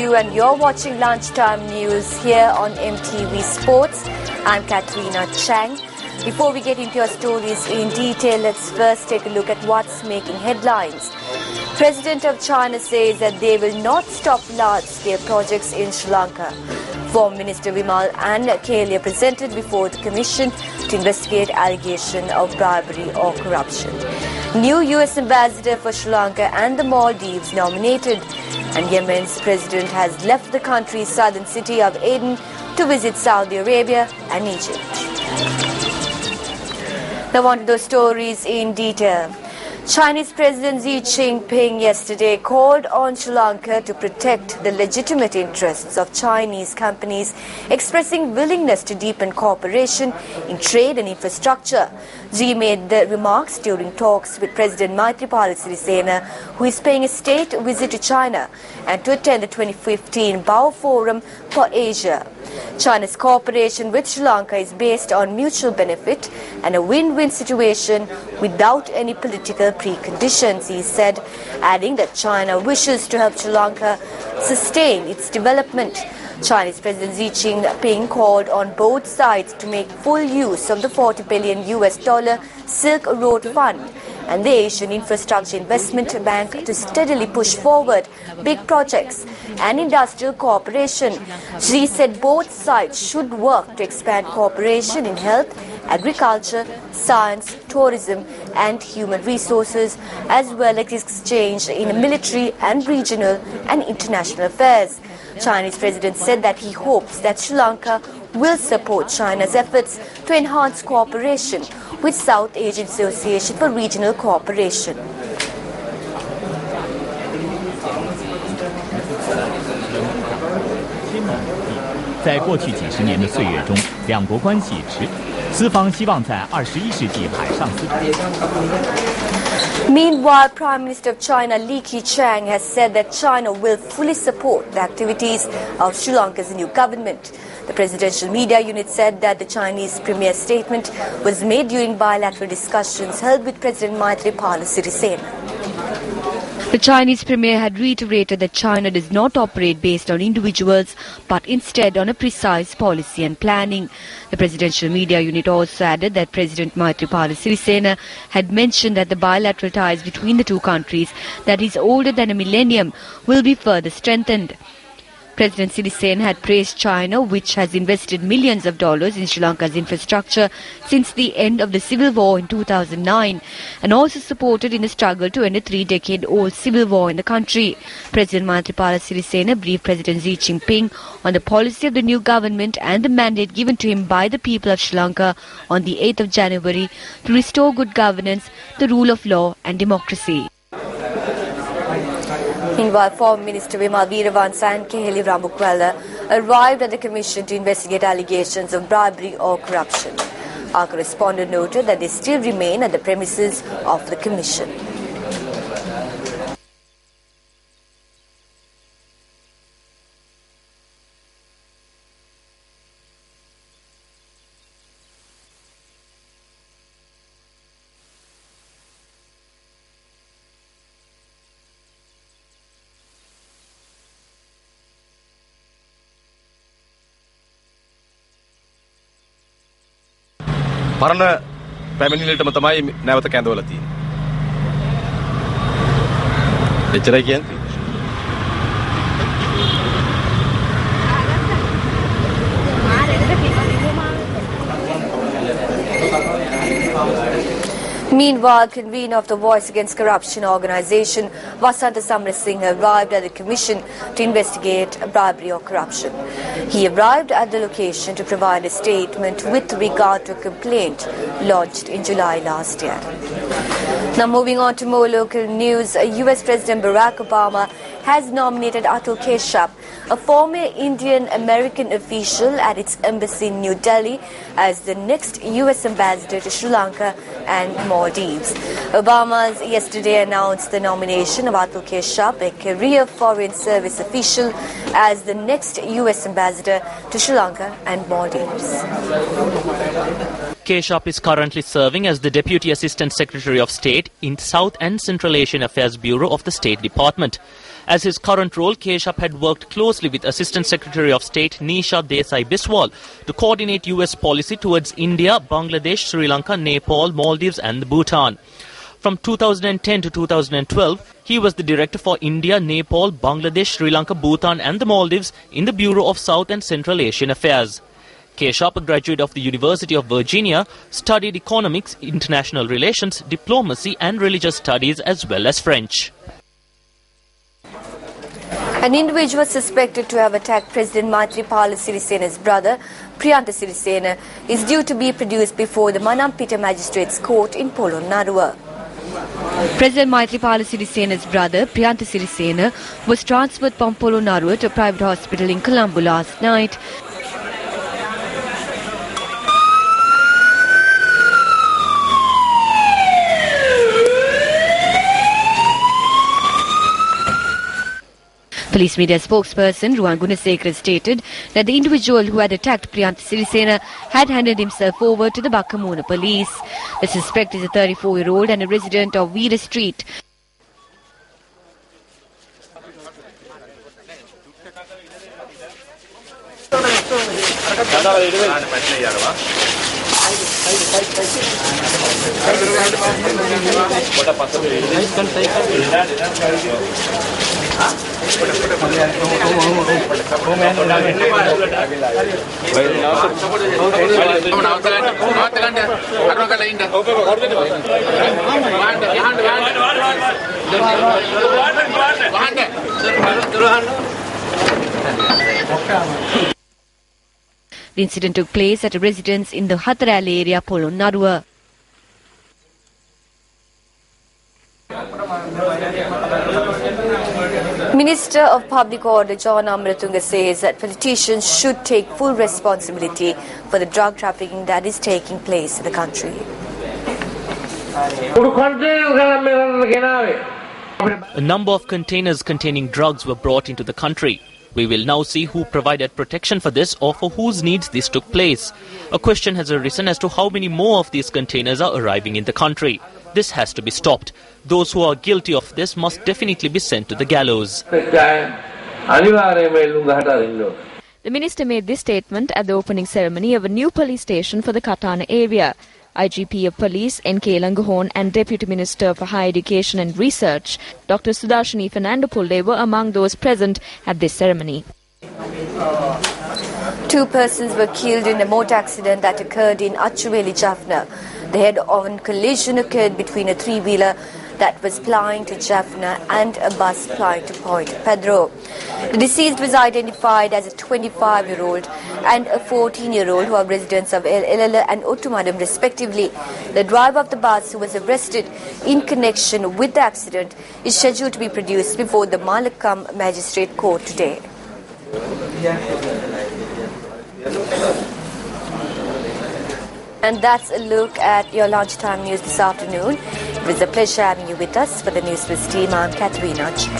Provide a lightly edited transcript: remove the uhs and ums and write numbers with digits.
you, and you're watching Lunchtime News here on MTV Sports. I'm Katrina Chang. Before we get into our stories in detail, let's first take a look at what's making headlines. President of China says that they will not stop large-scale projects in Sri Lanka. Former Minister Vimal and Kalia presented before the Commission to investigate allegation of bribery or corruption. New US Ambassador for Sri Lanka and the Maldives nominated, and Yemen's president has left the country's southern city of Aden to visit Saudi Arabia and Egypt. Now on to those stories in detail. Chinese President Xi Jinping yesterday called on Sri Lanka to protect the legitimate interests of Chinese companies, expressing willingness to deepen cooperation in trade and infrastructure. Xi made the remarks during talks with President Maithripala Sirisena, who is paying a state visit to China and to attend the 2015 Bao Forum for Asia. China's cooperation with Sri Lanka is based on mutual benefit and a win-win situation without any political preconditions, he said, adding that China wishes to help Sri Lanka sustain its development. Chinese President Xi Jinping called on both sides to make full use of the $40 billion Silk Road Fund and the Asian Infrastructure Investment Bank to steadily push forward big projects and industrial cooperation. Xi said both sides should work to expand cooperation in health, agriculture, science, tourism and human resources, as well as exchange in military and regional and international affairs. Chinese president said that he hopes that Sri Lanka will support China's efforts to enhance cooperation with South Asian Association for Regional Cooperation. 在过去几十年的岁月中，两国关系四方希望在21世纪海上丝绸。 Meanwhile, Prime Minister of China Li Keqiang has said that China will fully support the activities of Sri Lanka's new government. The presidential media unit said that the Chinese premier's statement was made during bilateral discussions held with President Maithripala Sirisena. The Chinese premier had reiterated that China does not operate based on individuals, but instead on a precise policy and planning. The presidential media unit also added that President Maithripala Sirisena had mentioned that the bilateral ties between the two countries, that is older than a millennium, will be further strengthened. President Sirisena had praised China, which has invested millions of dollars in Sri Lanka's infrastructure since the end of the civil war in 2009, and also supported in the struggle to end a 3-decade-old civil war in the country. President Maithripala Sirisena briefed President Xi Jinping on the policy of the new government and the mandate given to him by the people of Sri Lanka on the 8th of January to restore good governance, the rule of law and democracy. Meanwhile, former Minister Vimal and Keheli Ramukwala arrived at the Commission to investigate allegations of bribery or corruption. Our correspondent noted that they still remain at the premises of the Commission. පරණ පැමිණිල්ලටම තමයි නැවත කැඳවලා තියෙන්නේ. එච්චරයි කියන්නේ. Meanwhile, convener of the Voice Against Corruption organization, Vasanta Samrasinghe, arrived at the Commission to investigate bribery or corruption. He arrived at the location to provide a statement with regard to a complaint lodged in July last year. Now moving on to more local news, US President Barack Obama has nominated Atul Keshup, a former Indian-American official at its embassy in New Delhi, as the next US ambassador to Sri Lanka and Maldives. Obama yesterday announced the nomination of Atul Keshup, a career foreign service official, as the next US ambassador to Sri Lanka and Maldives. Keshup is currently serving as the Deputy Assistant Secretary of State in South and Central Asian Affairs Bureau of the State Department. As his current role, Keshav had worked closely with Assistant Secretary of State Nisha Desai Biswal to coordinate US policy towards India, Bangladesh, Sri Lanka, Nepal, Maldives and Bhutan. From 2010 to 2012, he was the director for India, Nepal, Bangladesh, Sri Lanka, Bhutan and the Maldives in the Bureau of South and Central Asian Affairs. Keshav, a graduate of the University of Virginia, studied economics, international relations, diplomacy and religious studies as well as French. An individual suspected to have attacked President Maithripala Sirisena's brother, Priyantha Sirisena, is due to be produced before the Manampita Magistrates Court in Polonnaruwa. President Maithripala Sirisena's brother, Priyantha Sirisena, was transferred from Polonnaruwa to a private hospital in Colombo last night. Police media spokesperson Ruwan Gunasekara stated that the individual who had attacked Priyantha Sirisena had handed himself over to the Bakamuna police. The suspect is a 34-year-old and a resident of Veera Street. The incident took place at a residence in the Hatarali area, Polonnaruwa. Minister of Public Order John Amaratunga says that politicians should take full responsibility for the drug trafficking that is taking place in the country. A number of containers containing drugs were brought into the country. We will now see who provided protection for this or for whose needs this took place. A question has arisen as to how many more of these containers are arriving in the country. This has to be stopped. Those who are guilty of this must definitely be sent to the gallows. The minister made this statement at the opening ceremony of a new police station for the Katana area. IGP of Police N.K. Langahorn and Deputy Minister for Higher Education and Research Dr. Sudarshini Fernando Pulle were among those present at this ceremony. 2 persons were killed in a motor accident that occurred in Achuveli, Jaffna. The head-on collision occurred between a 3-wheeler that was plying to Jaffna and a bus plying to Point Pedro. The deceased was identified as a 25-year-old and a 14-year-old who are residents of El Elala and Ottumadam respectively. The driver of the bus, who was arrested in connection with the accident, is scheduled to be produced before the Malakam Magistrate Court today. And that's a look at your lunchtime news this afternoon. It was a pleasure having you with us. For the Newsfirst team, I'm Katharina Chen.